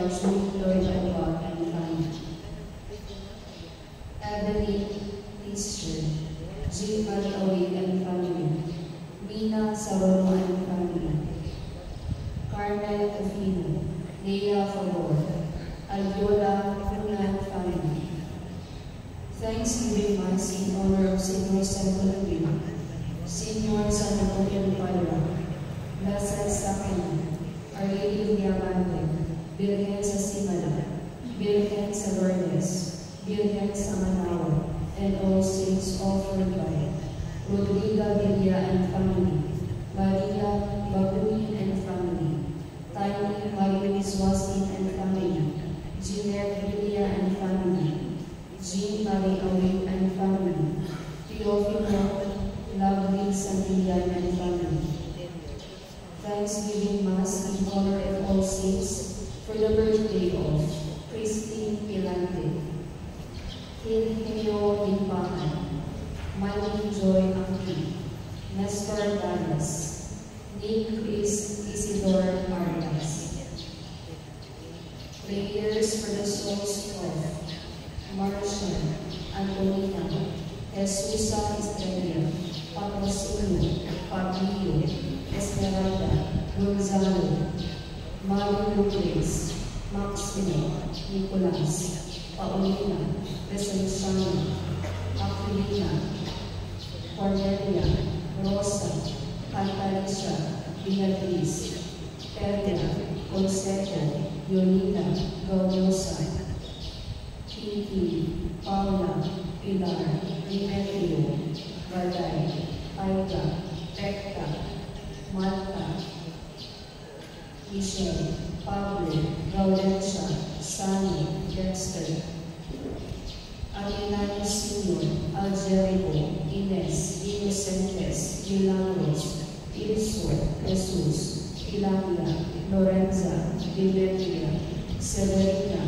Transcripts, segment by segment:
Jude Lloyd Alba and family. Evelyn Easter, Jean Marie Awit and family. Mina Sarono and family. Carmel Tofino, Leia Favor, Alviola Luna and family. Thanksgiving Mass in honor of Senior San Columbia, Senior San Napoleon Padra, Blessed Sacrament, Our Lady of Diamante, Virgen sa Simala, Virgen sa Lourdes, Virgen sa Manawa, and all saints offered by Rodriga Villa and family, Maria Babuin and family, Tiny Marie Swasin and family, Jeanette Villa and family, Jean Marie Awit and family, Teofilo Lovely Santillan and family. Thanksgiving Mass in honor of all saints for the birthday of Christine Pilante, Hilheo Limpahan, Miley Joy Angki, Nestor Dallas, Nick Chris Isidore Marcas. Prayers for the souls of Marcia, Antonina, Jesusa Estrella, Patrocinio, Pablo, Esmeralda, Gonzalo, Mario Lopez, Maximo, Nicolas, Paulina, Resenciano, Aquilina, Cornelia, Rosa, Cantalicia, Beatriz, Perla, Consejo, Yolita, Gaulosa, Kiki, Paula, Pilar, Demetrio, Balay, Aida, Pekta, Marta, Michelle, Pablo, Gaudensia, Sani, Dexter, Aguinaldo Sr., Algerico, Ines, Innocentes, Milagros, Ilso, Jesus, Hilaria, Lorenza, Demetria, Severina,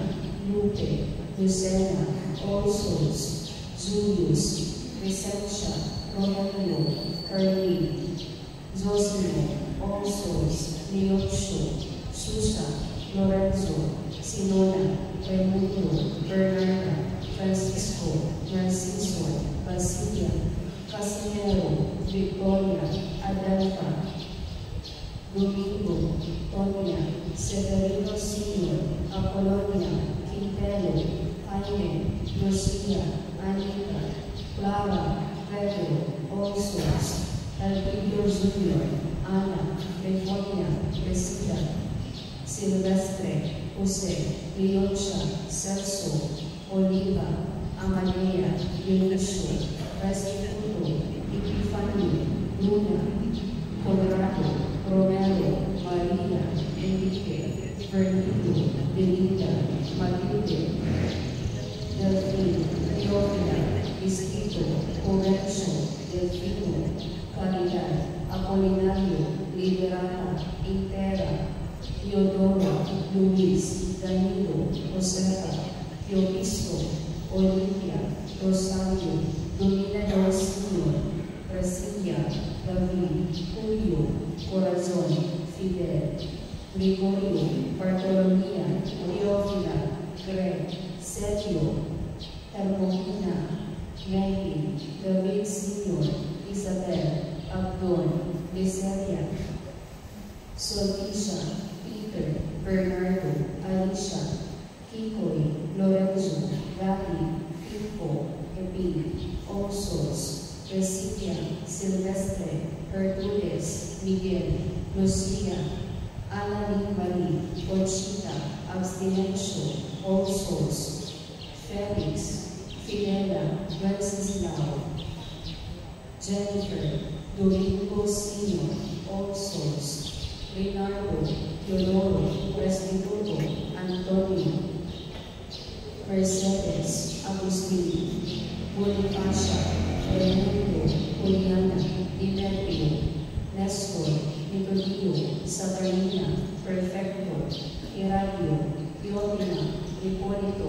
Lupe, Lucena, All Souls, Julius, Vicentia, Rogelio, Carly, Zosimo, All Souls, Leocho, Susa, Lorenzo, Sinona, Raimundo, Bernarda, Francisco, Narciso, Basilia, Casimiro, Victoria, Adelfa, Domingo, Tonia, Severino Sr., Apolonia, Quintero, Jaime, Lucia, Anita, Clara, Pedro, All Souls, Elpidio Jr., Ana, Befonia, Resida, Silvestre, Jose, Leoncha, Celso, Oliva, Amadea, Dionisio, Restituto, Epifani, Luna, Colorado, Romero, Maria, Enrique, Fernando, Belinda, Matilde, Delphine, Teofila, Iskito, Orencio, Delfino, Caridad, Apolinario, Liberata, Intera, Teodoro, Luis, Danilo, Josefa, Teobisto, Olimpia, Rosario, Dominador Sr., Brasilia, David, Julio, Corazon, Fidel, Gregorio, Bartolomea, Teofila, Greg, Sergio, Hermogina, Maggie, David Sr., Isabel, Abdon, Licelia, Soltisha, Peter, Bernardo, Alicia, Kikoy, Lorenzo, Gatti, Pico, Epi, All Souls, Residia, Silvestre, Hercules, Miguel, Lucia, Ana Marie, Conchita, Abstinencio, All Souls, Felix, Fidela, Wenceslao, Jennifer, Domingo Sr., All Souls, Leonardo, Teodoro, Restituto, Antonio, Mercedes, Agustin, Bonifacia, Raimundo, Juliana, Demetrio, Nestor, Nicolio, Sabrina, Perfecto, Iradio, Teofila, Hipolito,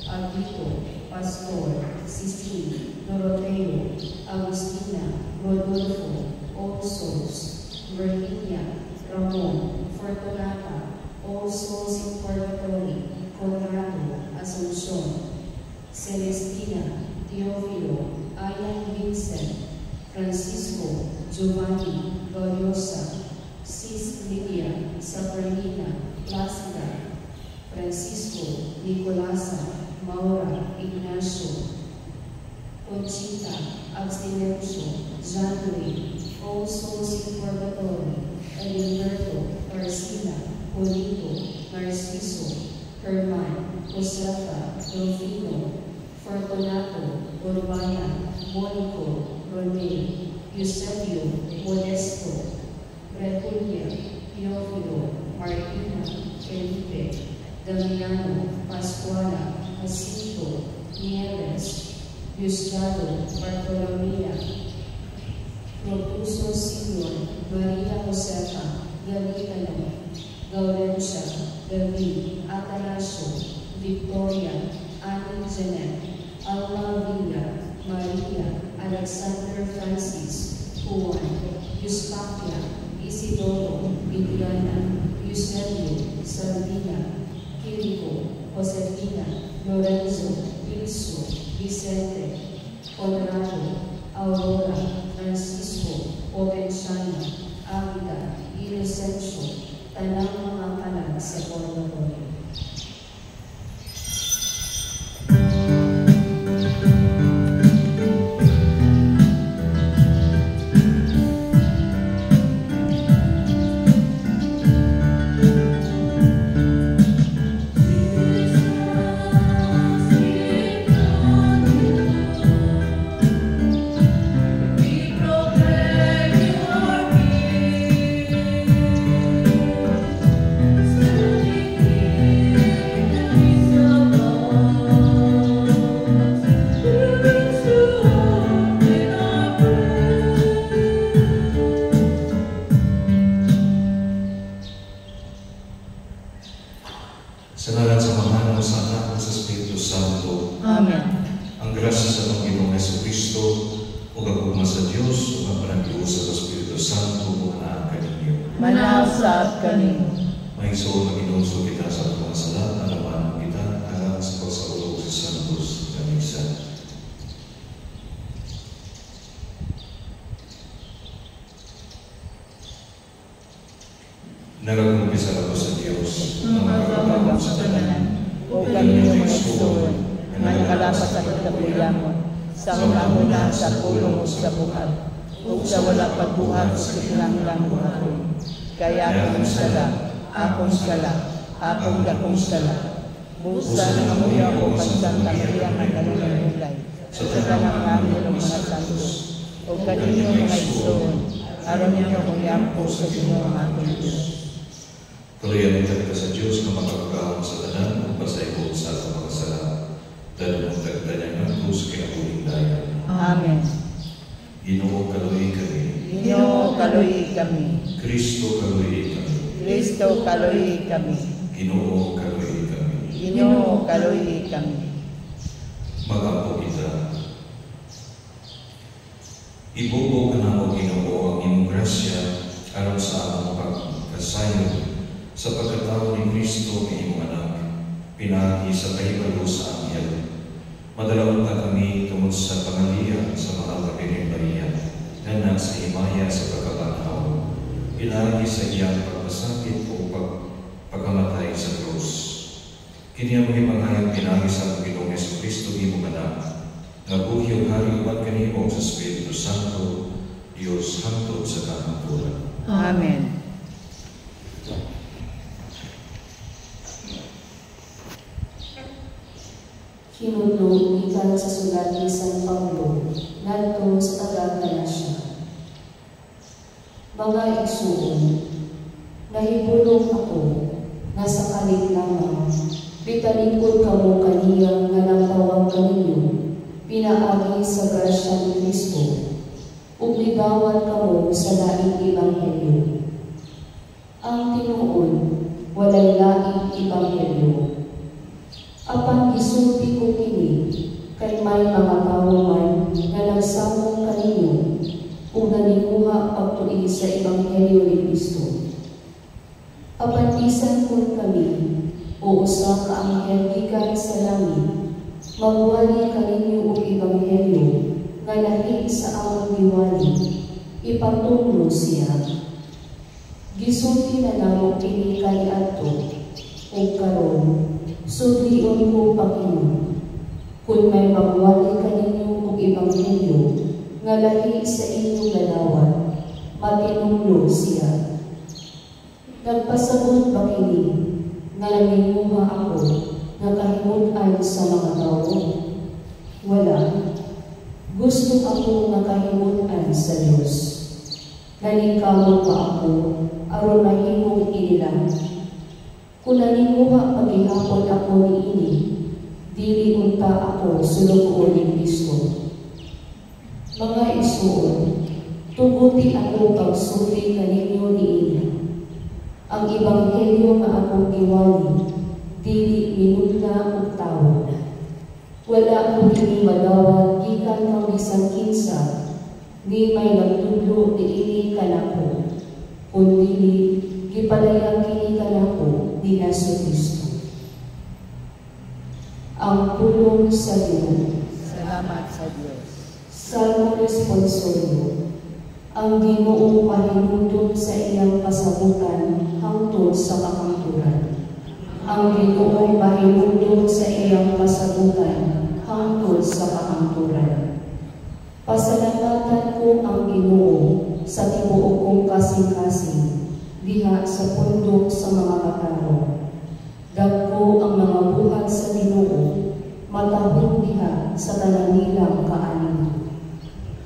Albito, Pastor, Sisi, Doroteo, Agustina, Rodolfo, All Souls, Virginia, Ramon, Fortunata, all souls in purgatory, Conrado, Asuncion, Celestina, Teofilo, Ayan Vincent, Francisco, Giovanni, Gloriosa, Sis Lydia, Sabrina, Placida, Francisco, Nicolasa, Maura, Ignacio, Conchita, Abstinencio, January, all souls in purgatory, Elimberto, Marcila, Polito, Narciso, Herman, Josefa, Delfino, Fortunato, Urbana, Monico, Rene, Eusebio, Modesto, Retulia, Teofilo, Martina, Felipe, Damiano, Pascuala, Jacinto, Nieves, Diosdado, Bartolomea, Protuso Simeon, Maria Josefa, Galicano, Gaudencia, David, Atanasio, Victoria, Annie Jeanette, Alma Villa, Maria, Alexander Francis, Juan, Eustaquia, Isidoro, Viviana, Eusebio, Sabina, Quirico, Josefina, Lorenzo, Ilso, Vicente, Conrado, Aurora, Francisco, Obenciano, Avida, Inocencio, tanang mga kalag sa purgatorio. Nagagumpisal ako sa Diyos na magkakabang sa tanan. O kami yung magsuon na nakalapas sa katapulamon sa una sa pulong o sa buhat o sa wala pagbuhat o sa kinanglang buhaton. Kaya akong sala, akong dakong sala. Busa na amoy ako pansang tamiyang ang kanilang mulay sa tanang namin ng mga santos. O kanino mga isuon, aron ninyo kong yampo sa Ginoong aking Diyos. Kalayan kita sa Diyos na makakagawang sa tanan upang sa ikot sa mga sala. Dahil ang tagtanyan ng Diyos kinabuling daya. Amen. Ginoo kaluhi kami. Ginoo kaluhi kami. Kristo kaluhi kami. Kristo kaluhi kami. Ginoo kaluhi kami. Ginoo kaluhi kami. Magampo kita. Ibubog na mo Ginoo ang imong grasya aron sa among pagkasayon sa pagkatao ni Kristo ng imong anak, pinagi sa kahibalo sa anghel. Madalawang ka kami tungod sa pangalian sa mahal na Birhen Maria, na nasa himaya sa pagkabanaw, pinagi sa iyang pagpasakit o pagkamatay sa krus. Kini ang mga pinagi sa Panginoong Jesucristo ng imong anak, nga buhi o hari upat kanimo sa Espiritu Santo, Diyos hangtod sa kahapon. Amen. Hinudlo ikan sa sulat ni San Pablo, ngadto sa taga-Galacia. Mga igsuon, nahibulong ako, nasa kalit lamang, bitalingkod kamo kaniya nga nagtawag kaninyo, pinaagi sa grasya ni Kristo, ug ligawan kamo sa laing ebanghelyo. Ang tinuod, walay laing ebanghelyo. Apan gisulti ko kini, kay may mga tao man na nagsamong kaninyo ug naninguha pagtuig sa ebanghelyo ni Kristo. Apantisan kun kami, o usa ka anghel gikan sa langit, magwali kaninyo og ebanghelyo nga lahi sa among giwali, ipatunglo siya. Gisulti na namo kini kaniadto, ug karon sudlion ko Panginoon, kun may magwali kaninyo og ebanghelyo nga lahi sa inyong galawan, matinunglo siya. Nagpasabot ba kini nga naminguha ako nga kahimutan sa mga tao? Wala. Gusto ako nga kahimutan sa Dios. Naningkamot pa ako aron mahimong inilang. Kung naninguha paghihapon ako niini, dili unta ako sulugoon ni Kristo. Mga isuon, tuguti ako pagsulti kaninyo niini. Ang ebanghelyo nga akong giwali, dili minudna og tawo. Wala ko kini madawat gikan kang bisan kinsa, ni may nagtudlo diini kanako, kundi gipadayag kini kanako ni Jesu-Kristo. Ang pulong sa Ginoo. Salamat sa Diyos. Salmo responsorio. Ang Ginoo pahinumdom sa iyang kasabutan hangtod sa kakamturan. Ang Ginoo pahinumdom sa iyang kasabutan hangtod sa kakamturan. Pasalamatan ko ang Ginoo sa tibuok kong kasing-kasing diha sa pundok sa mga kataro. Dagko ang mga buhat sa Ginoo, matahong diha sa tanan nilang kaanin.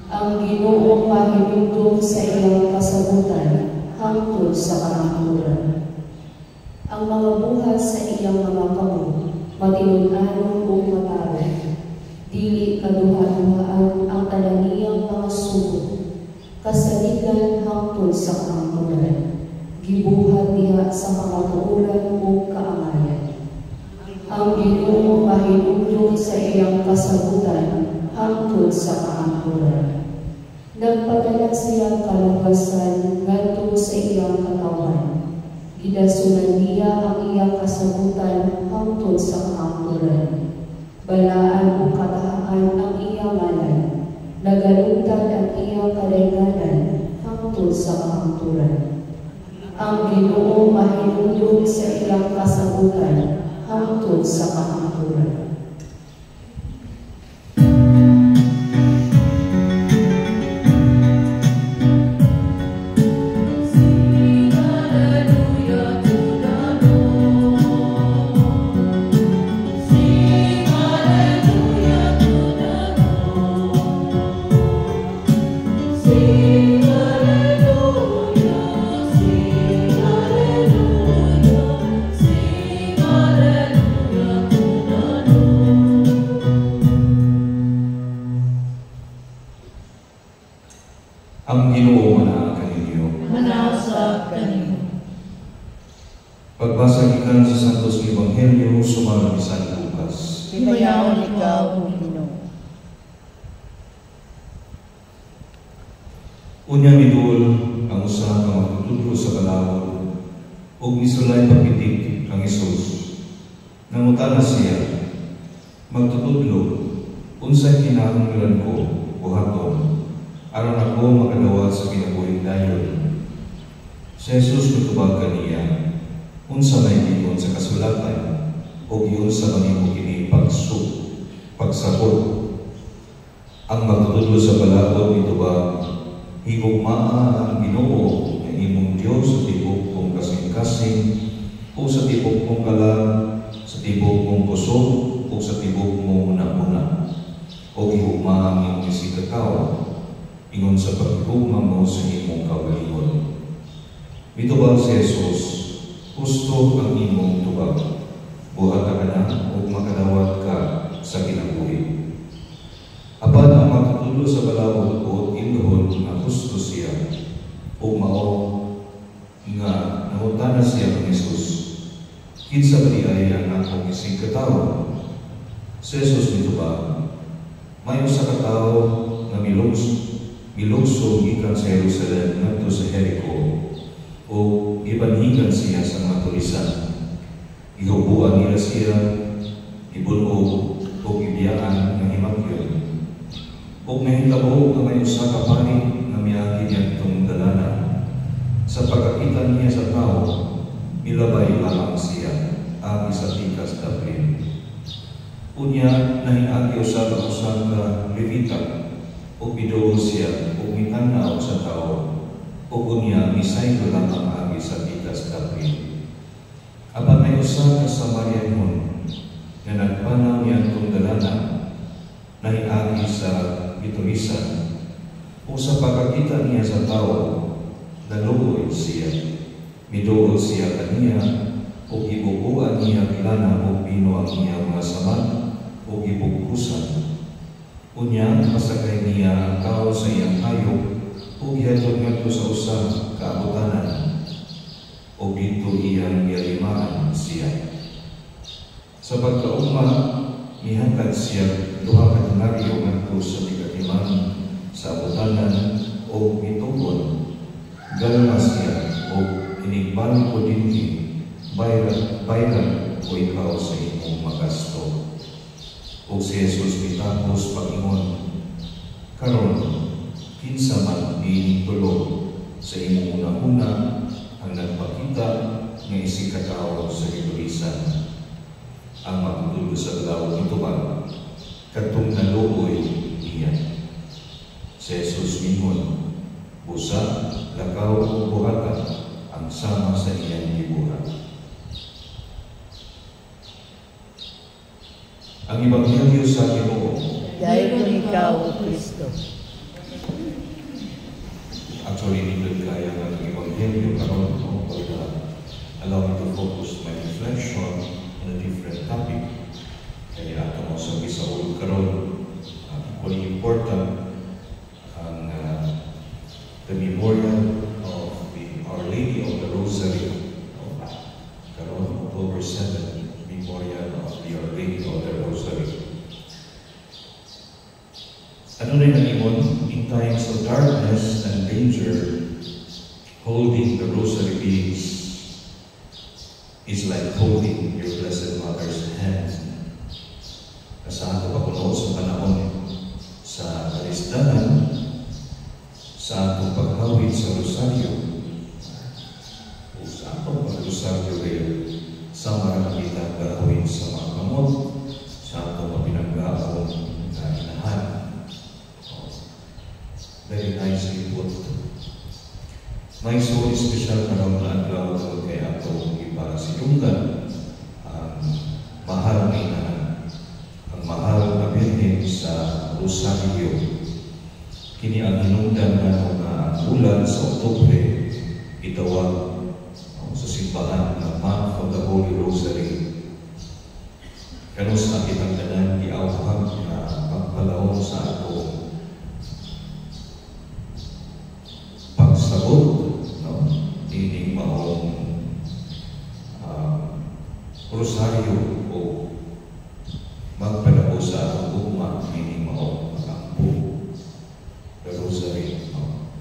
Ang Ginoo pahinumdom sa iyang kasabutan hangtod sa kakamturan. Ang mga buhat sa iyang mga kamot, matinun-anon o mataro, dili kaduha-duhaan ang talaniyang mga sugo, kasaligan hangtod sa kakamturan, gibuhat diha sa mga tuuran o kaangayan. Ang Ginoo pahinumdom sa iyang kasabutan hangtod sa kakamturan. Nagpadala siyang kalugasan ngadto sa iyang katawan. Gidasunan niya ang iyang kasabutan hangtod sa kakamturan. Balaan o katahaan ang iyang ngalan. Nagalugtad ang iyang kadayganan hangtod sa kakamturan. Ang Ginoo mahinumdom sa iyang kasabutan hangtod sa kakamturan. Ang Ginoo manaag kaninyo. Manasa kaninyo. Pagbasa gikan sa Santos Ebanghelyo sumalang ni San Lucas. Hinayaon ikaw, O Ginoo. Unya midul ang usa ka magtutudlo sa balawod ug misulay papitik ang Hesus. Nangutana siya, magtutudlo, unsay kinahanglan ko buhaton aron ako makadawat sa kinabuhing dayon. Si Jesus mitubag kaniya, unsa may giingon sa kasulatan o giyon sa mahimo kini pagsabot. Ang magtutudlo sa balawod mitubag, higugmaa ang Ginoo nga imong Dios sa tibok kong kasing-kasing o sa tibok mong kalag, sa tibok mong kusog o sa tibok mong una-una. O gihugmaa ang imong isikatawa ingon sa paghigugma mo sa imong kaugalingon. Mitubag si Jesus, gusto ang imong tubag. Buhat ka na o makadawat ka sa kinabuhi. Apan ang magtutudlo sa balawod o inuhon na gusto siya o mao nga nangutana siya ng Jesus. Kinsa ba ay ang akong ising katawa? Si Jesus mitubag, may usa ka tawo nga milugso gikan sa Jerusalem ngadto sa Jericho. o ibanhigan siya sa mga tulisan. Ihubuan nila siya, ibunog o ibiyaan ng himagyon. O nahitabo na may usa ka pari na miyagi niyang tungdalanan. Sa pagkakita niya sa tao, milabay lamang siya, agi sa tikas daplin. Unya nahiagi usa ka Levita, o bidoon siya, o mitanaw sa tao, o unya misay lamang agi sa tikas daplin. Apan may usa ka Samarianon na nagpanaw niya tungdalanan, nahiagi sa bitulisan, o sa pagkakita niya sa tao, naluoy siya, midoon siya kaniya, o ibubuan niya kilana o pino ang niya mga saman, o ibugkusan. Unya, pasakay niya ang tao sa iyang hayop, o gihatod ngadto sa usa kaabutanan, o dito iyang yalimaan siya. Sa pagkauma, mihatag siya duha ka denaryo ngadto sa tigatiman sa abutanan o itugon. Galma siya o inigbalik ko dinhi, bayran o ikaw sa imong magasto. O si Jesus mitapos Panginoon, karon kinsa man diining tulog sa imong una-una ang nagpakita nga isikataw sa gitulisan. Ang magtulo sa galaw ito ba, katong naluoy niya. Si Jesus mingon, busa, lakaw o buhatan ang sama sa iyang libuhan. Ang Ebanghelyo sa Ginoo. Dahil kung ikaw, O Kristo. Actually, nindot kaya ng Ebanghelyo karon no, allow me to focus my reflection on a different topic. Kaya ato mo sa gisaulog karon, equally important ang the memorial of Our Lady of the Rosary. Karon, October 7, memorial of the Our Lady of the Rosary. Ano rin ang imon? In times of darkness and danger, holding the rosary beads is like holding your Blessed Mother's hand. Kasaan ko pakuno sa panahon sa kalisdanan, sa atong paghawid sa rosaryo, o sa atong pag-rosaryo kayo, sa maramita gawin sa mga kamot, sa atong mapinaggaon na inahan. Very nicely put. May so special karon na adlaw kay ato para si Yunggan ang mahal na inahan, ang mahal na Birhen sa Rosaryo. Kini ang hinungdan na ang bulan sa Oktubre itawag sa simbahan ng Month of the Holy Rosary. Kanos ang kitang tanan giawhag na pagpalawon sa ato pagsabot, no? Dining maong rosaryo o magpalabo sa atong ugma, dining maong magampo the rosary. No?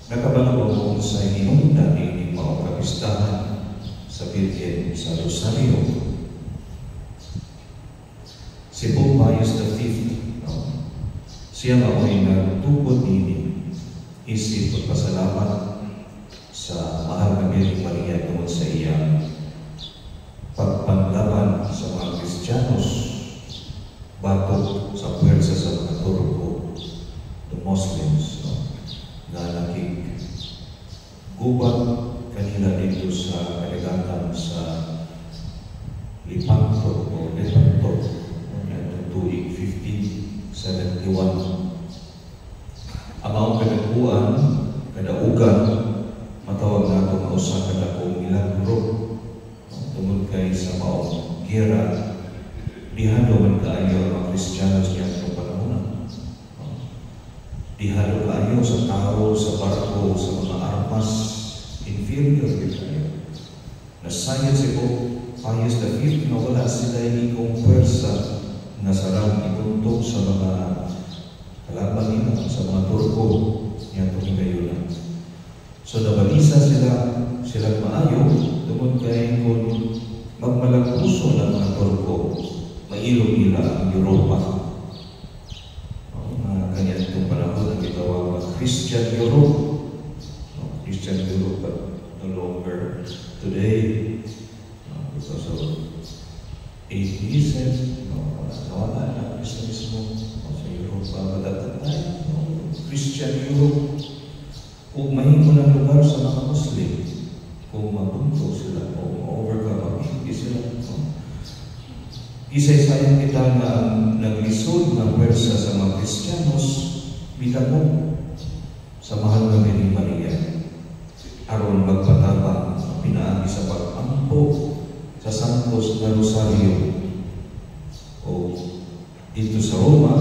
Nakabalaw mo sa hinungdan dining maong kapistahan sa Birhen sa rosaryo. Si Pope Pius V, no? Siya mao'y nagtubod nini isip pagpasalamat sa mahal na Birheng Maria tungkol sa iyang pagpanlaban sa mga Kristiyanos batok sa puwersa sa mga Turko, the Muslims, no? Na nakik gubat kanila dito sa kaligatan sa Lepanto o Lepanto noong tuig 1571. Amang kadagpuan, kadaugan, matawag na ito mausa kadakong milagro. Tungod kay sa maong gera, dihado man kaayo ang mga Kristiyanos niya itong panahon. Dihado kaayo sa tao, sa barko, sa mga armas, inferior kayo. Nasayad si Pope Pius V na wala sila ikong pwersa na sarang ituntog sa mga kalaban nila, sa mga Turko niya itong hingayunan. So So nabalisa sila maayo, tungod kay kung magmalagpuso ng mga Turko, mailog nila ang Europa. Kanya itong panahon na gitawag ng Christian Europe. Christian Europe, but no longer today. Because of atheism, nawala na Kristiyanismo sa Europa. But at that time, Christian Europe, kung mahimo ng lugar sa mga Muslim, kung mabunto sila o ma-overcome, hindi sila. Isa-isayang kita na naglisod ng pwersa sa mga Kristiyanos, bitagong sa mahal na Birhen Maria, aron magpatabang pinaagi sa pag-ampo sa Santos na Rosario. O dito sa Roma,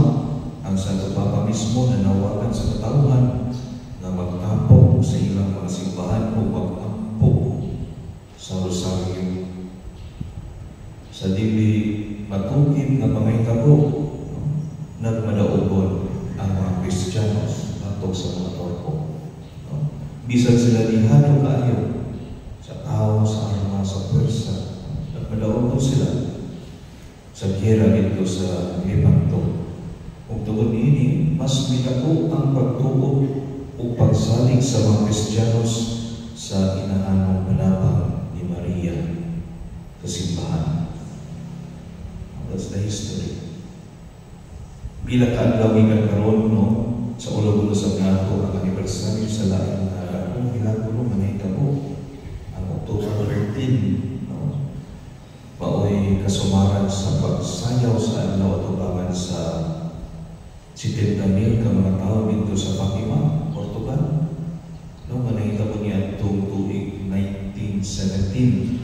ang Santo Papa mismo nanawagan sa katauhan na magtapo sa ilang mga simbahan o mag-ampo sa Rosario. Sa dili matukid nga pangahitabo, nagmadaugon ang mga Kristiyanos natok sa mga Turko. Bisan sila dihado kaayo sa tao, sa arma, sa pwersa, nagmadaugon sila sa giyera dito sa Lepanto. Kung tungod ini, mas mitako ang pagtuo o pagsalig sa mga Kristiyanos sa inahanong panabang ni Maria sa simbahan. That's the history. Bila kaadlaw ikan karon sa ulo-ulo sa nato ang anibersaryo sa laing akong milagro manahitabo ang October 13, maoy kasumaran sa pagsayaw sa adlaw atubangan sa 70,000 ka mga tao dito sa Fatima, Portugal. Manahitabo niya itong tuig 1917.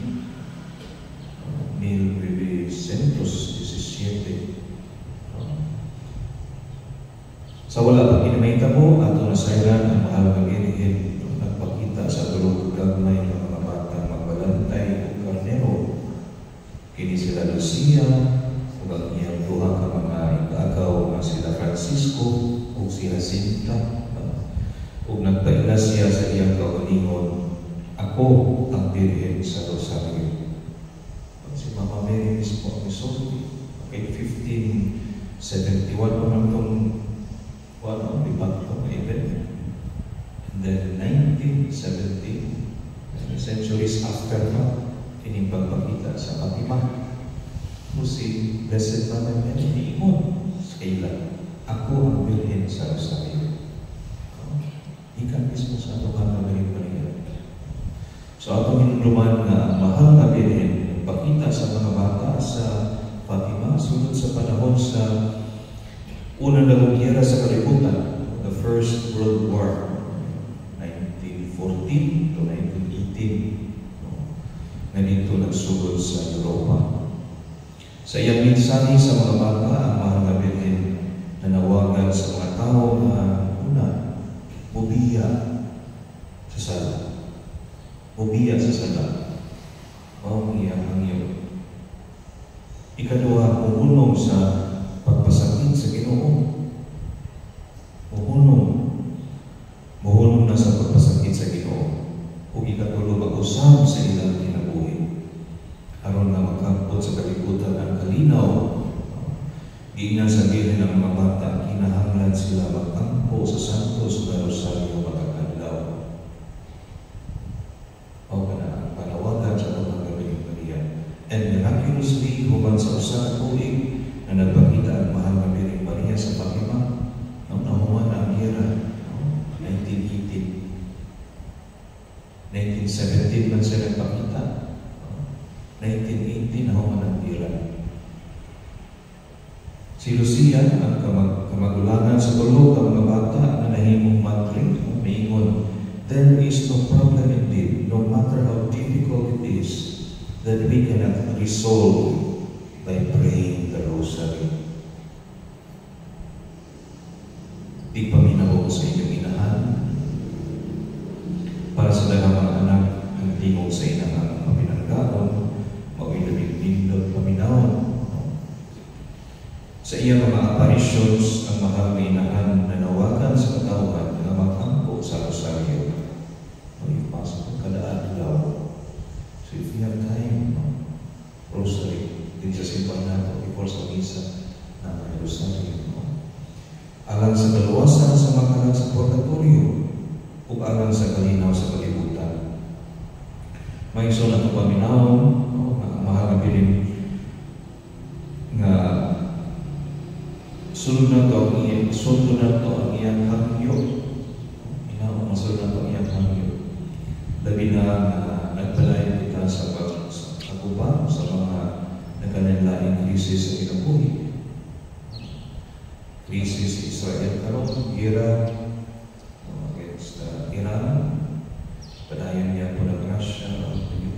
1917. Sa wala pang kinamahitabo, ato na sayran ang mahal ng Birhen nagpakita sa tulog gagmay ng mga batang magbalantay o karnero. Kini sila Lucia, o ang iyang duha ka mga igagaw na sila Francisco o si Jacinta. O nagpaila siya sa iyang kaugalingon, ako ang Birhen sa Rosario. Si Mama Mary mismo ang isulti. Okay, 1571 pa man itong lipat itong event. And then 1917, centuries after na, inimpagpakita sa Fatima. O si Blessed Mother Mary, iingon sa kailan, ako ang Birhen sa Rosario. Ikan mismo sa Tuhan na Birhen Maria. So atong hinuluman na ang mahal na Birhen pakita sa mga bata sa Fatima sunod sa panahon sa unang dagugyera sa kalibutan, the First World War, 1914 to 1918, na dito nagsugod sa Europa. Sa iyang mensahe sa mga bata, ang mahal na Birhen nanawagan sa mga tao na una, mubiya sa sala. Mubiya sa sala. O iyang hangyo. Ikaduha, muhunong sa pagpasakit sa Ginoo. Muhunong na sa pagpasakit sa Ginoo. O ikatulo, mag-usab sa ilang kinabuhi. Aron na magkapot sa kalibutan ang kalinaw. Giingnan sa Birhen ng mga bata, kinahanglan sila mag-ampo sa Santos na Rosario matag-adlaw. O kana ang panawagan sa Tuhan na Birhen Maria. And miraculously, human sa usa ka tuig na nagpakita ang mahal na Birhen Maria sa Fatima, nang nahuman na ang giyera, 1918. 1917 man siya nagpakita. 1918 nahuman ang giyera. Si Lucia, ang kamagulangan sa tulog ang mga bata na nahimong madre, maingon, there is no problem indeed, no matter how difficult it is, that we cannot resolve by praying the Rosary. Di paminaw sa inyong inahan para sa dalang mga anak ang tingog sa inang papinanggaon, mag-ilabing pindot paminaw. Sa iyang mga apparitions, ang mahal na inahan nanawagan sa katauhan na magkampo sa Rosario. before sa misa na may rosaryo. Alang sa daluwasan sa makalag sa purgatorio ug alang sa kalinaw sa kalibutan. May iso na itong paminawon, mahal na bilin nga sunod na ito ang iyang hangyo. Masunod na ito ang iyang hangyo. Labi na nagpalayan kita sa pagkuba sa mga nagkanilaing krisis sa kinabuhi. Krisis sa Israel karon, gira against Iran, padayon niya po ng Russia,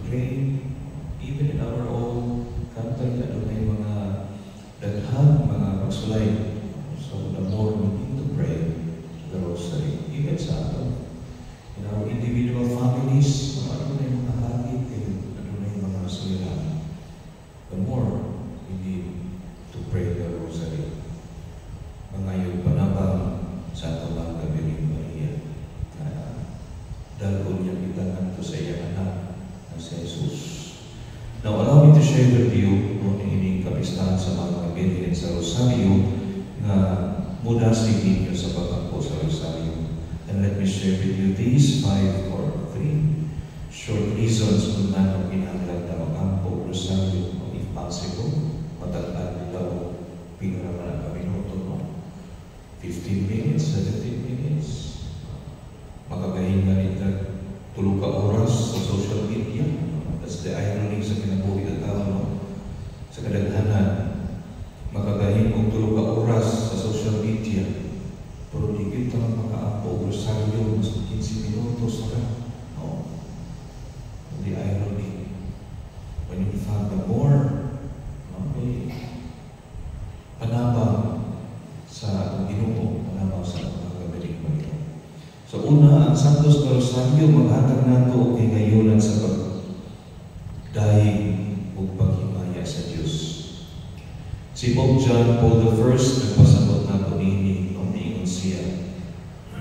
Ukraine, even in our own country, may mga daghang mga pagsulay. So the more we need to pray the rosary, even sa ato, in our individual families, ano na yung mga habit, ano na yung mga suliran, the more we need to pray the rosary. Mangayong panabang sa atong mga Birheng Maria. Dalgon niya kita nganto sa iyang anak na si Jesus. Now, allow me to share with you ining kapistahan sa mga Birhen sa Rosario na muna sigin niyo sa pagkampo sa Rosario. And let me share with you these 5 or 3 short reasons kung naman pinahanglag na magkampo Rosario, if possible, mataglaan nila pinaraman ang minuto, 15 minutes, 17 minutes. Makagahin na rin tulog ka oras sa social media. That's the irony sa kinabuhi na tao, no? Sa kadaghanan, makagahin kung tulog ka oras sa social media. Pero di kita makaapo Rosario mas 15 minutos na. No? The irony. When you find the more, may panabang sa Ginoo, panabang sa mga Birheng Maria. So una, ang Santos na Rosario maghatag nato kay ngayonan sa pagdahig o paghimaya sa Diyos. Si Pope John Paul I nagpasabot nato ini nung niingon siya,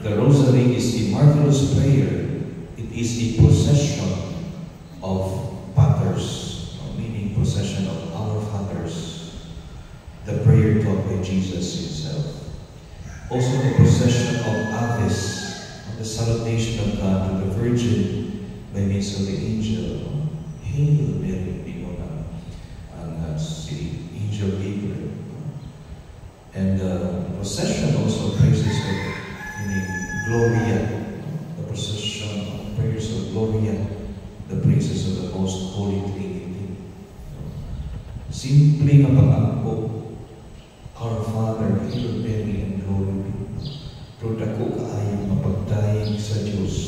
the Rosary is a marvelous prayer. It is a procession of fathers, meaning procession of our fathers. The prayer taught by Jesus himself. Also the procession of Aves, the salutation of God to the Virgin by means of the angel. Hail Mary, Binona, and si Angel Gabriel. And the procession also praises of meaning Gloria, the procession of prayers of Gloria, the praises of the Most Holy Trinity. Simple nga pag-angko, Our Father, Hail Mary, and glory be. Pero dako kaayong mapagdayeg sa Diyos.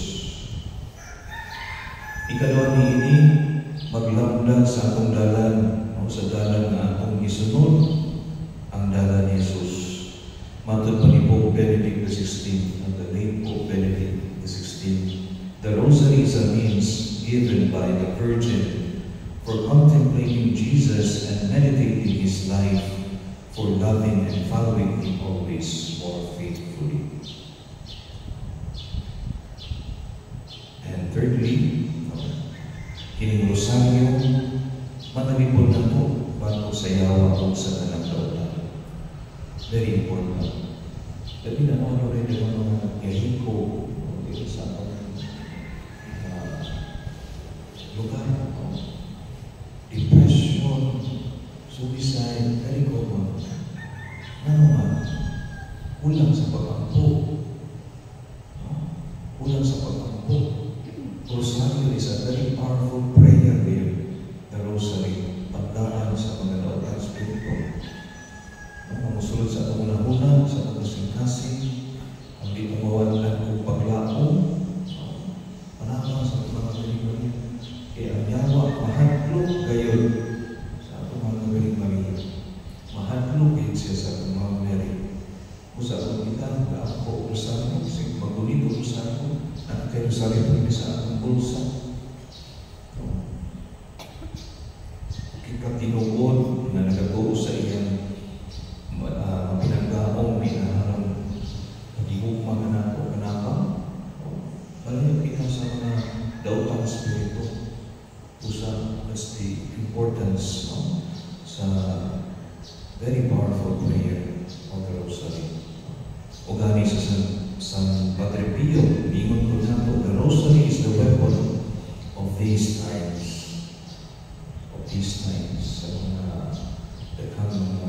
Ikalawa ni ini, maglamdag sa atong dalan, o sa dalan nga atong gisunod, ang dalan ni Jesus. Matod pa ni Pope Benedict XVI, and the late Pope Benedict XVI, the Rosary is a means given by the Virgin for contemplating Jesus and meditating His life, for loving and following Him always more faithfully. And thirdly, kining Rosario, manalipod na po bago sa yawa o sa kanagdautan. Very important. Dali na ano rin yung mga nagkahiko dito sa lugar. Depression, suicide, very common. Naman, kulang sa pag-ampo. Kulang sa pag-ampo. Rosario is a very powerful prayer here. The Rosary, pagdaan sa mga nautang spirito. Mamusulod sa atong una-una, sa atong singkasi, ang di umawalan o paglaong, panabang sa mga Birheng Maria. Kaya ang yawa, mahadlok gayon sa atong mga Birheng Maria. Mahadlok gayon siya sa atong mga Mary. Usa atong kita, kaako, Rosario, kasi magulito Rosario, at kay Rosario pwede sa atong bulsa. Kikatinuod na nagatuo sa iyang pinaggaong minaharang pag-ihugma ka na o kanapang. Malayo kita sa mga dautang spirito. Usa, that's the importance sa Very powerful prayer of the Rosary. O gani sa San Padre Pio, ingon ko na to, the Rosary is the weapon of these times. Sa mga daghang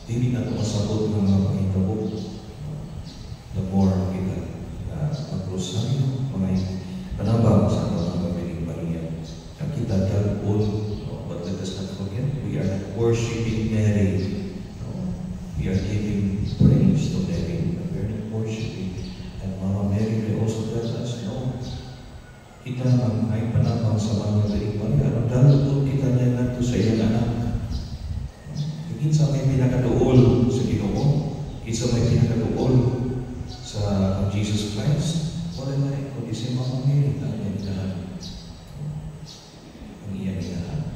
dili na ito masabot ng mga pahitabo. The more kita mag-rosaryo, mga panabang sa mga Mamaling Maria. Kita dalpon, but let us not forget, we are not worshiping Mary. We are giving praise to Mary. We are not worshiping. And Mama Mary will also tell us, no, kita ay panabang sa mga Mamaling Maria. Dalpon kita niya nato sa iyang anak. Kinsa may pinakaduol sa Ginoo, kinsa may pinakaduol sa Jesus Christ, wala na rin kundi si Mama Mary ang iyang inahan.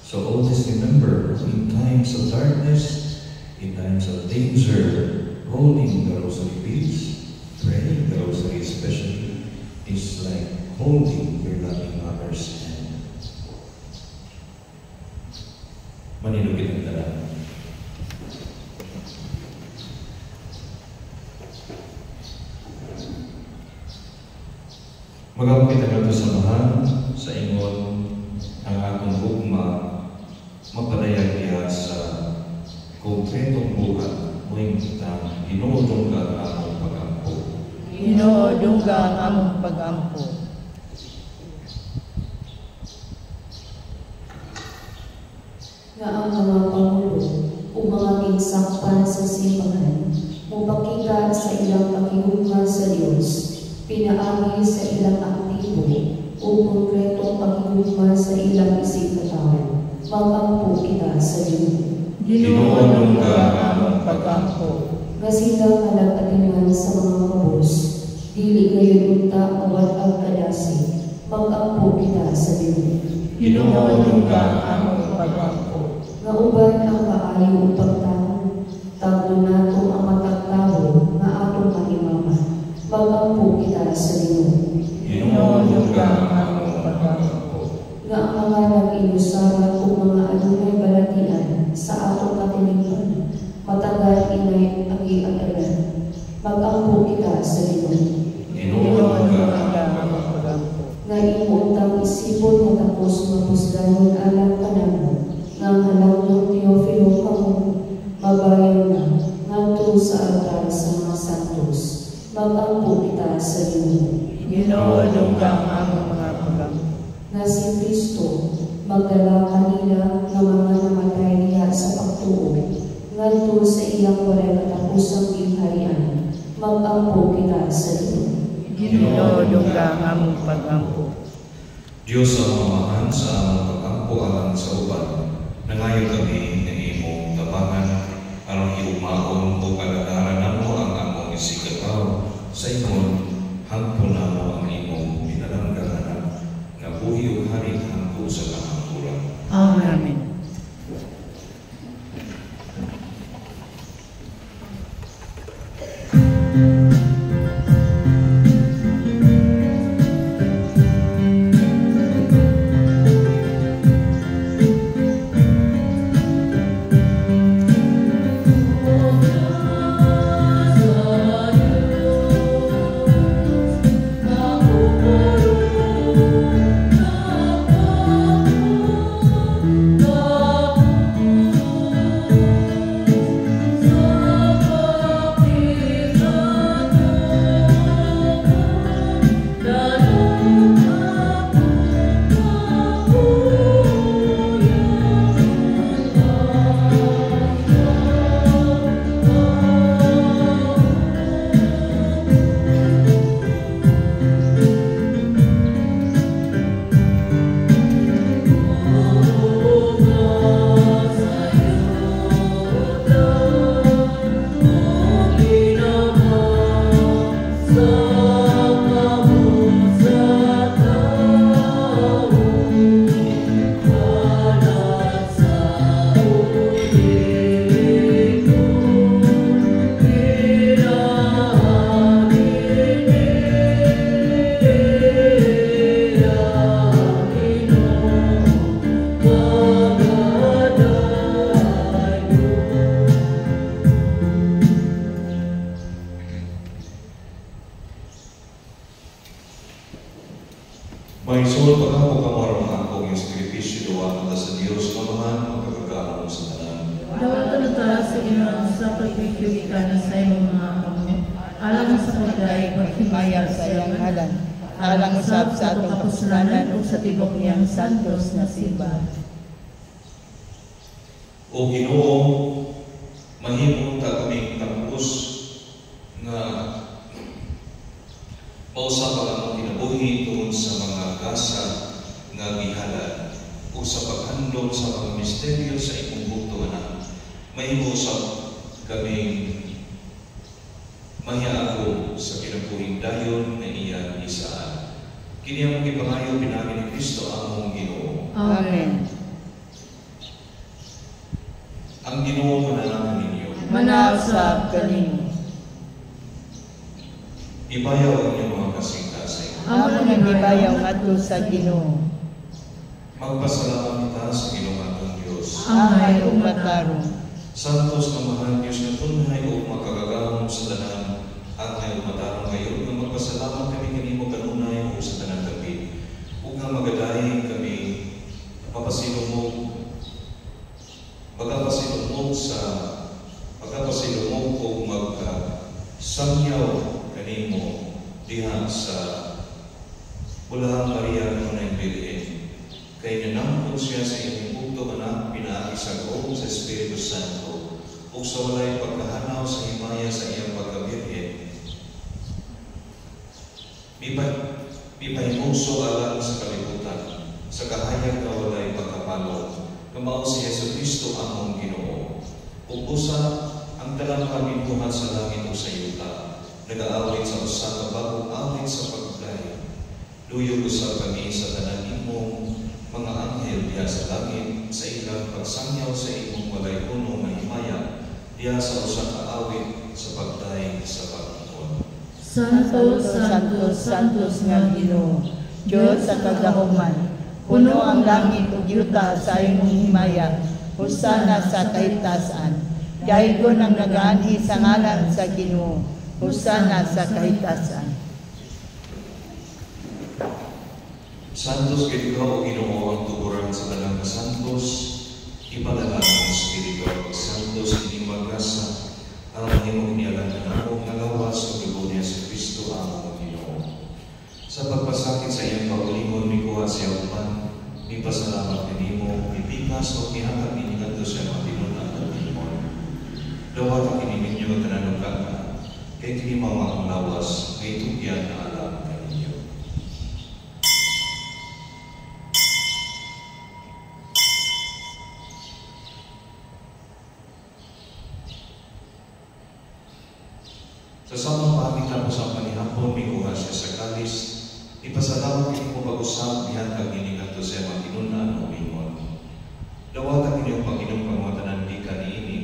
So always remember, in times of darkness, in times of danger, holding the Rosary beads, praying the Rosary especially, is like holding your loving mother's hand. Manilugit ang dala. Magapit ang ito samahan sa ingon ang akong hugma mapadayag niya sa konkretong buhat muling kitang inuudong ka ang among pag-ampo. Inuudong ka ang among pag-ampo. Nga ang mga pangulo o mga kinsakpan sa simbahan, mupakita sa ilang pakihugma sa Diyos, pinaagi sa ilang aktibo o konkretong pakihugma sa ilang isip katao, magampo kita sa Diyos. Ginuudong ka ang among pag-ampo. Nga sila malagatiman sa mga kabos, dili ngayon unta mawatag kadasi, magampo kita sa Diyos. Ginuudong ka ang among pag-ampo. Nga uban ang kaayo pagtaon, tagdo nato ang matagtawo nga atong mahimaman, magampo kita sa Ginoo. Ginuudong ka ang among pag-ampo. Nga ang mga nag-inusara o mga adunay balatian sa atong katilipan, matagal inay ang iadalan, magampo kita sa Ginoo. Ginuudong ka ang among pag-ampo. Nga imuntang isipon mo tapos mapusdanon alang kanamo, nga halang ng Teofilo kamo, mabayan na, nganto sa altar sa mga santos, magampo kita sa Ginoo. Ginuudong ka ang among mga pag-ampo. Nga si Kristo, magdala kanila ng mga namatay niya sa pagtuo, nganto sa iyang walay katapusang gingharian, magampo kita sa Ginoo. Ginuudong ka ang among pag-ampo. Diyos ang mamahan sa among pag-ampo alang sa uban, nangayo kami ng imong tabangan, aron iumaon o kalagaran mo ang among isigataw sa imong hangpo na mo ang imong pinalanggaran, nga buhi o hari hangko sa kahangkuran. Amen. Ginoon sa pagbibigay ka na sa imong mga kamo, alang sa pagdaig paghimaya sa iyang ngalan, alang usab sa atong kapusnanan ug sa tibok niyang santos nga simbahan. O Ginoo, mahimong ta kaming tapos nga mausap ang among kinabuhi tungod sa mga gasa nga gihalad o sa paghandom sa mga misteryo sa imong bugtong anak. Mahimo usap kaming mahiago sa kinabuhing dayon na iya isaan. Kini among gipangayo pinagi ni Kristo among Ginoo. Amen. Ang Ginoo manalangin ninyo. Manasab kanimo. Ibayaw ang inyong mga kasing-kasing. Amo nga gibayaw ngadto sa Ginoo. Magpasalamat kita sa Ginoo atong Dios. Angay ug matarong. Santos na mahal Diyos na tunay o makagagahom sa tanan, angay o matarong ngayon nga magpasalamat kami kanimo kanunay o sa tanan gabi. Ug nga magadayon kami magpapasilumog o magkasangyaw kanimo diha sa Bulahang Maria kanunay Birhen. Kay nanampun siya sa inyong bugtong anak, pinaagi sa Goo sa Espiritu Santo, ug sa walay pagkahanaw sa himaya sa iyang pagkabirhen. Mipahimugso alang sa kalibutan, sa kahayag na walay pagkapalo, kamao si Jesucristo among Ginoo. Ug usa ang talang kamintuhan sa langit o sa yuta, nag-aawit sa usa ka bagong awit sa pagdayon. Luyog usab kami sa tanan imong mga anghel diha sa langit, sa ilang pagsangyaw sa imong walay puno nga himaya, diha sa usa ka awit sa pagdayon sa pagtungkol. Santos, Santos, Santos nga Ginoo, Diyos sa kagahuman, puno ang langit ug yuta sa imong himaya, husana sa kahitasan. Daigon ang nagaanhi sa ngalan sa Ginoo, husana sa kahitasan. Santos kay ikaw, o Ginoo, ang tuburan sa talang kasantos, ipadala ang Espiritu. Santos, hindi magkasa, ang mahimong niyalan na ako, nagawas ang dugo niya sa Kristo ang Ginoo. Sa pagpasakit sa iyang paulimon, mikuha siya upan, mipasalamat kanimo, mipikas o kihakat iningat siya matinunan at limon. Dawat ang kiniminyo at nanukang ka, kay kinimaw ang lawas, kay tugyan na alam kaninyo. Sa samang pamitan mo sa panihapon, mikuha siya sa kalis, ipasalamat kayo mo pag-usap, ihatag iningat siya matinunan o limon. Dawat ang inyong Panginoong pangwatanan di kaniini,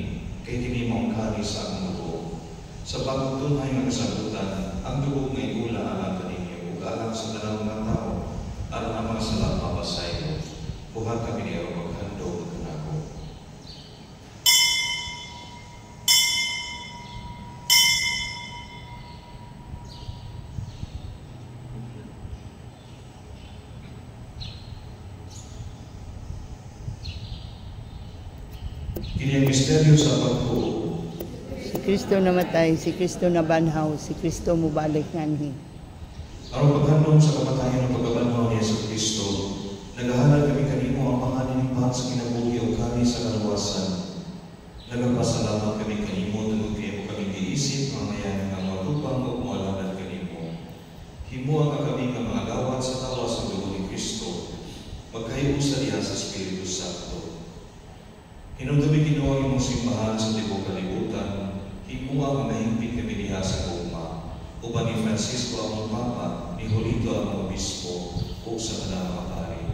kay tinimong kalis sa akong dugo. Sa pagtunay ng kasagutan, ang dugo ng igula alam kaninyo, ug alam sa tanang mga tao, aron ang mga salat mapasay mo. Buhat kami niya maghandog kanako. Kini ang misteryo sa pagtuo. Si Kristo namatay, si Kristo nabanhaw, si Kristo mubalik nganhi. Aron paghandom sa kamatayan ng pagkabanhaw ni Yesu Kristo, naghahalal kami kanimo ang panganinimpan sa kinabuhi o kani sa kaluwasan. Nagpasalamat kami kanimo tungod kay mo kami giisip ang mayan nga matupang o mualanan kanimo. Himuha ka kami nga mga gawad sa tawa sa dugo ni Kristo, magkahiusa diha sa Espiritu Santo. Hinumdumi Ginoo imong simbahan sa tibok kalibutan, himuha nga mahingpit kami diha sa gugma, uban ni Francisco among Papa, ni Julito among Obispo, o sa tanang mga pari.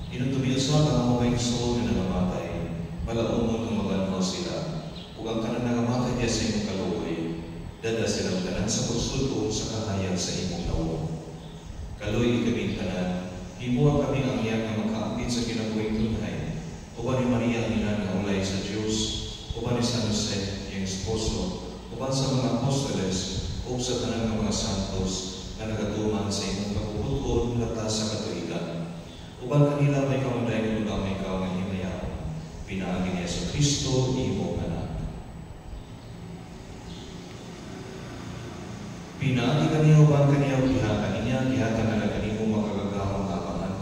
Hinumdumi usab ang mga igsoon nga nangamatay, malaumon nga mabanhaw sila, ug ang tanan nangamatay diha sa imong kaluoy, dada silang tanan sa pagsulod sa kahayag sa imong nawo. Kaluoy kami tanan, himuha kami ang iyang nga makaambit sa kinabuhing tunay. Uban ni Maria ang ina nga ulay sa Diyos, uban ni San Jose, iyang esposo, uban sa mga apostoles, o sa tanang ng mga santos na nagatuman sa imong kapuputon lata sa katuigan. Uban kanila may kaunday ng lugang may ikaw ng himayaw, pinaagi ni Jesu Kristo, imong anak. Pinaagi kaniya uban kaniya diha kaniya gihatan na kanimo makagagahong apangan.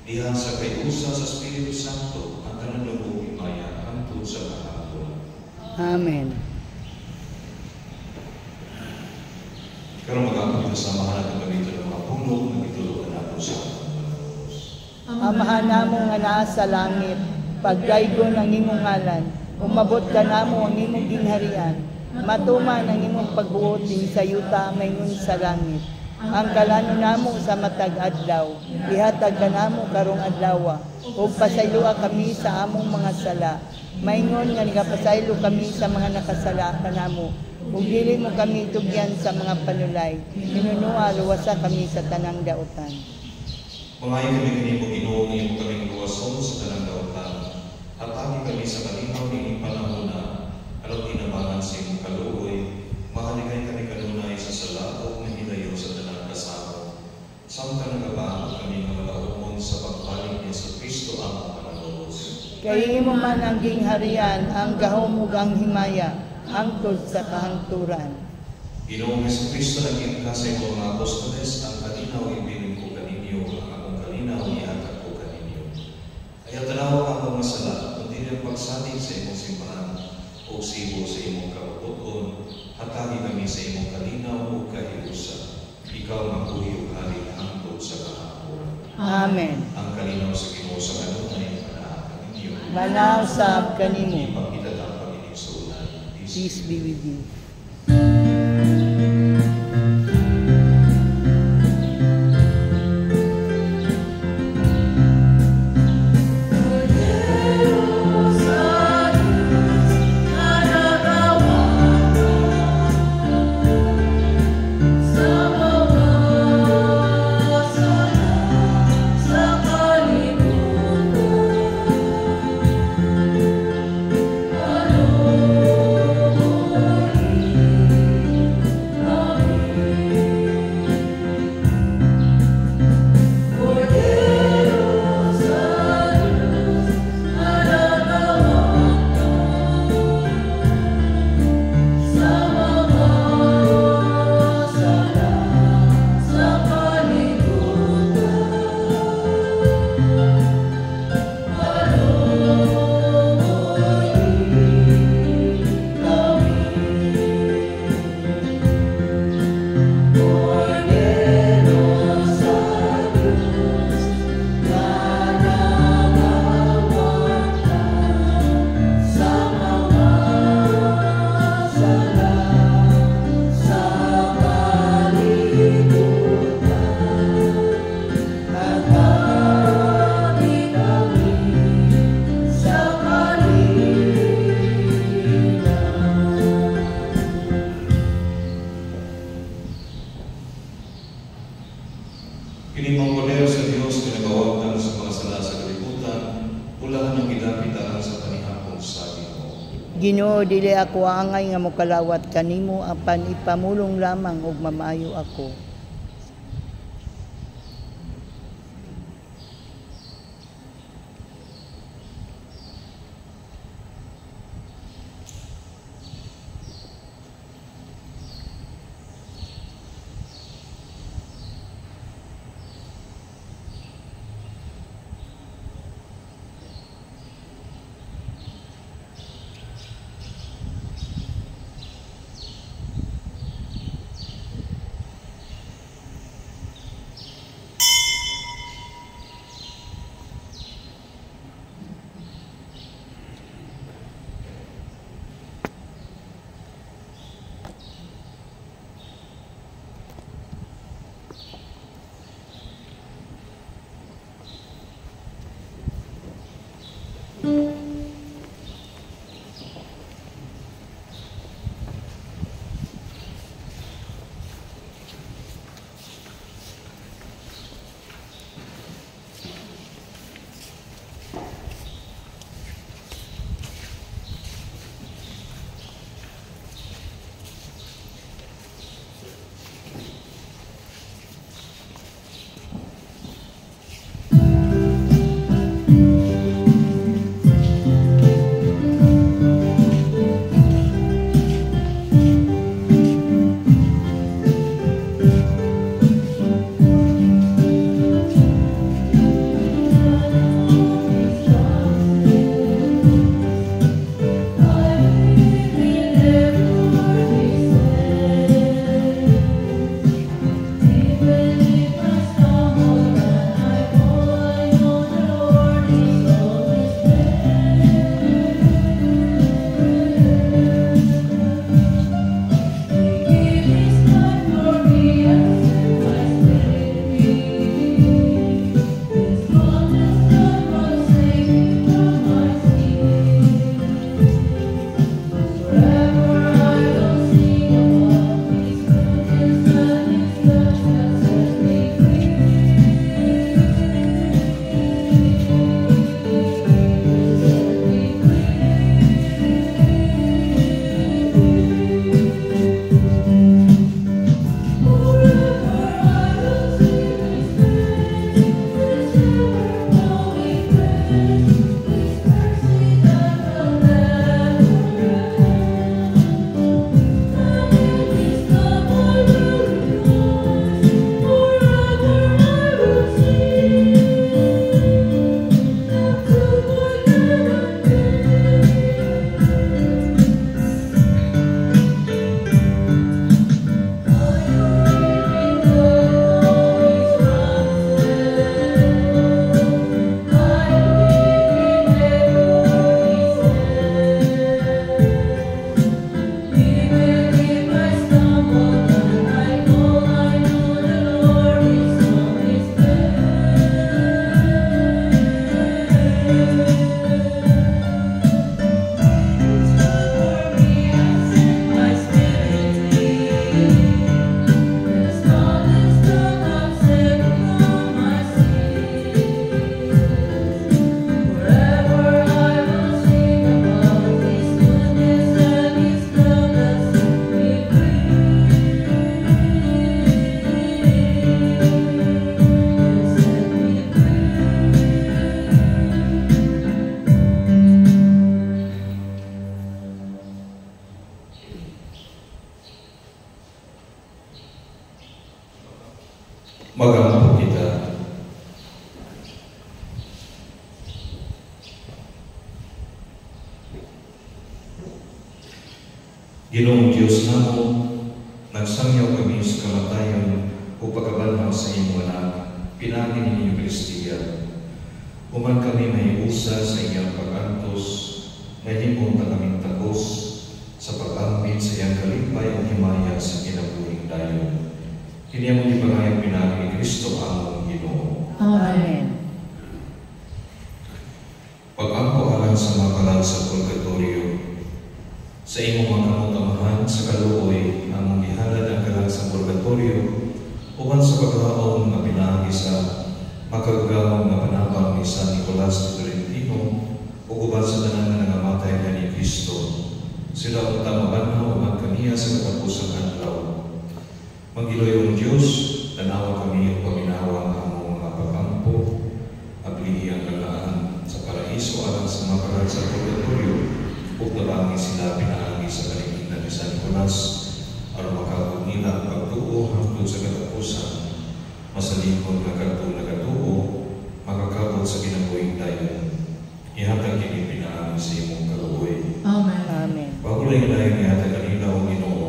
Diha sa kayusa sa Espiritu Santo ang tanan lubong himaya hangtod sa kahapon. Amen. Karon mag-aampo kita sa mahal na gabito ng mga puno na gitulungan natin sa Amahan namo nga naa sa langit, pagdaygon ang imong ngalan, umabot ka namo ang imong gingharian, matuman ang imong pagbuot din sa yuta mayingon sa langit. Ang kalano namo sa matag adlaw, ihatag ka namo karong adlaw, ug pasayloa kami sa among mga sala. Mayingon nga nagapasaylo kami sa mga nakasala kanamo, ug dili mo kami tugyan sa mga panulay. Minunua luwasa kami sa tanang daotan. Mangayo kami kanimo Ginoo nga imo kaming luwason sa tanang daotan. Hatagi kami sa kalinaw ning panahon na alam tinabangan sa imong kaluoy, mahaligay kami kanunay sa salakop nga hilayo sa tanang kasama. Samtang nagabahan kami nga malaumon sa pagbalik ni sa Kristo ang Panginoos. Kay imo man ang gingharian, ang gahom ug ang himaya, hangtod sa kahangturan. Ginoong Jesucristo naging ka sa imong mga apostoles, ang kalinaw ibinig ko kaninyo, ang akong kalinaw ihatag ko kaninyo. Kaya tanawa ako masala, kundi ang pagsalig sa imong simbahan, o sibo sa imong kauputon, hatagi kami sa imong kalinaw o kahilusa. Ikaw mabuhi ug hari hangtod sa kahapon. Amen. Ang kalinaw sa Ginoo sa kanunay panahon kaninyo. Manasab kanimo. Ipakita ang Panginoon sa unan. Peace be with you. Kinimang poder sa Diyos pinagawagtan sa mga sala sa kalibutan, ulahan ng gidapitaan sa panihapon sa Ginoo. Ginoo, dili ako angay nga mokalawat kanimo, apan ipamulong lamang ug mamaayo ako. Magampo kita. Ginoong Diyos namo, nagsangyaw kami sa kamatayon o pagkabanhaw sa iyong anak, pinagi ninyo Kristiya. Human kami may usa sa iyang pag-antos, mahimong na kaming takos sa pag-ambit sa iyang kalipay o himaya sa kinabuhing dayon. Kini among ipangayang pinagi ni Kristo among Ginoo. Amen. Pag-ampo alang sa mga kalag sa purgatorio, sa imong mga kamutamahan sa kaluoy among gihalad ang kalag sa purgatorio, uban sa paglaom nga pinagi sa makagagawang nga panabang ni San Nicolas de Tolentino o uban sa tanan nga nangamatay ni Kristo. Sila ang tamabanhaw o magkaniya sa katapusang adlaw. Magiloy ang Diyos, tanawa kami ang paminawa ang among mga pag-ampo, ablihi ang kalaan sa paraiso alang sa mga kalag sa purgatorio, ug nabangi sila pinaagi sa kaligtan ni San Nicolas aron makabot nila ang pagtuo hangtod sa katapusan. Masalikod nga kadtong nagatuo, makakabot sa kinabuhing dayon. Ihatag kini pinaagi sa imong kaluoy. Amen. Amen. Pagulay dayon ihatag kanila o Ginoo.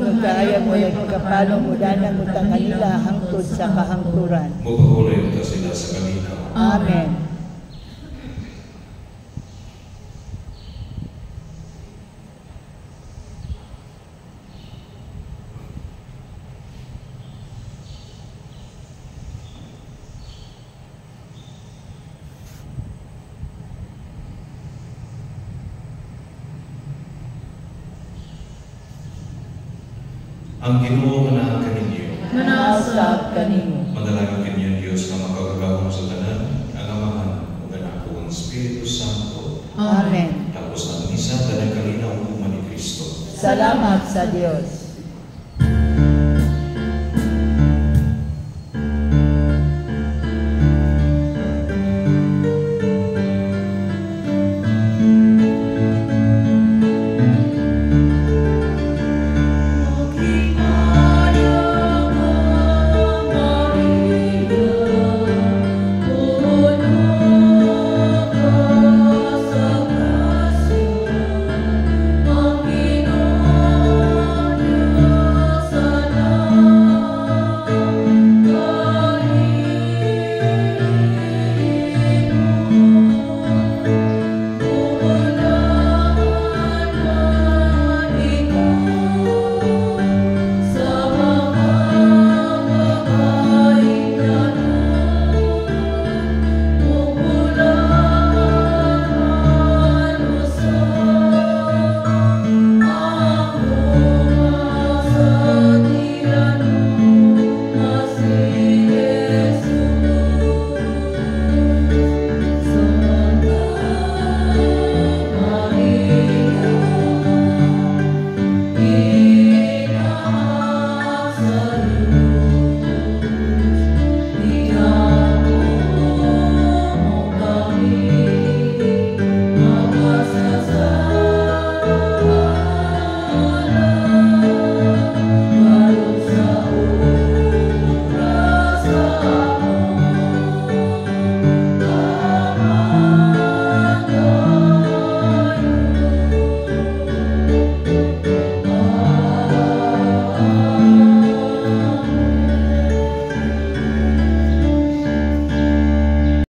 Kung kaya mo nagkapalong udanan mo tang kanila hangtod sa kahangturan. Mupagulay ta sila sa kanila. Amen. Ang Ginoo manaag kaninyo. Manausap kanimo. Madalangin kaniya Diyos na makagagawang sa tanan, ang Amahan, o Anak o ang Espiritu Santo. Amen. Tapos ang misa, tanang kalinaw, ni Kristo. Salamat sa Diyos.